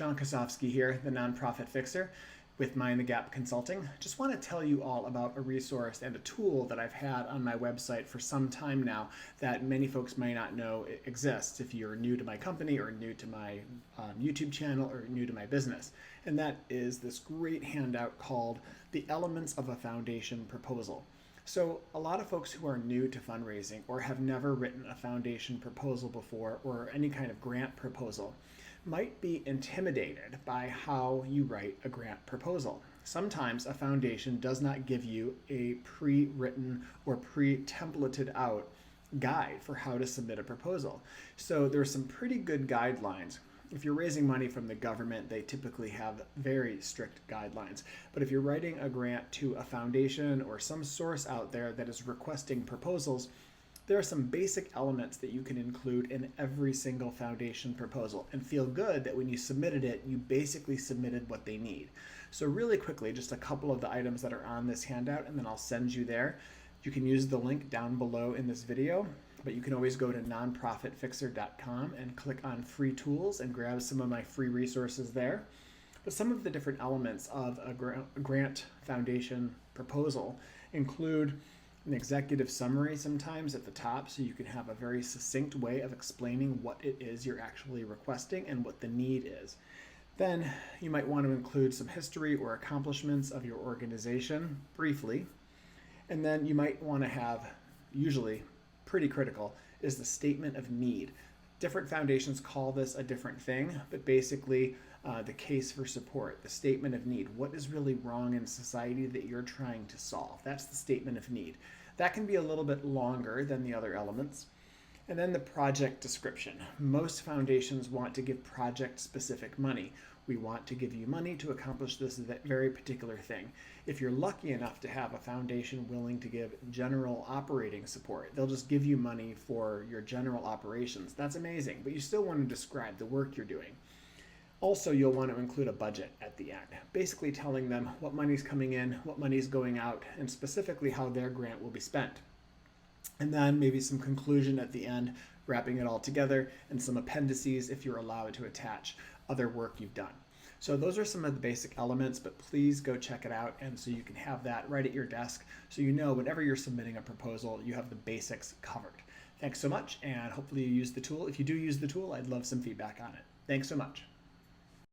John Kosofsky here, the Nonprofit Fixer with Mind the Gap Consulting. Just want to tell you all about a resource and a tool that I've had on my website for some time now that many folks may not know exists if you're new to my company or new to my YouTube channel or new to my business. And that is this great handout called The Elements of a Foundation Proposal. So a lot of folks who are new to fundraising or have never written a foundation proposal before or any kind of grant proposal might be intimidated by how you write a grant proposal. Sometimes a foundation does not give you a pre-written or pre-templated out guide for how to submit a proposal. So there are some pretty good guidelines. If you're raising money from the government, they typically have very strict guidelines. But if you're writing a grant to a foundation or some source out there that is requesting proposals, there are some basic elements that you can include in every single foundation proposal and feel good that when you submitted it, you basically submitted what they need. So really quickly, just a couple of the items that are on this handout, and then I'll send you there. You can use the link down below in this video, but you can always go to nonprofitfixer.com and click on free tools and grab some of my free resources there. But some of the different elements of a grant foundation proposal include an executive summary sometimes at the top, so you can have a very succinct way of explaining what it is you're actually requesting and what the need is. Then you might want to include some history or accomplishments of your organization briefly. And then you might want to have, usually pretty critical, is the statement of need. Different foundations call this a different thing, but basically the case for support, the statement of need. What is really wrong in society that you're trying to solve? That's the statement of need. That can be a little bit longer than the other elements. And then the project description. Most foundations want to give project-specific money. We want to give you money to accomplish this very particular thing. If you're lucky enough to have a foundation willing to give general operating support, they'll just give you money for your general operations. That's amazing, but you still want to describe the work you're doing. Also, you'll want to include a budget at the end, basically telling them what money's coming in, what money's going out, and specifically how their grant will be spent. And then maybe some conclusion at the end, wrapping it all together, and some appendices if you're allowed to attach other work you've done. So those are some of the basic elements, but please go check it out, and so you can have that right at your desk so you know whenever you're submitting a proposal, you have the basics covered. Thanks so much, and hopefully you use the tool. If you do use the tool, I'd love some feedback on it. Thanks so much.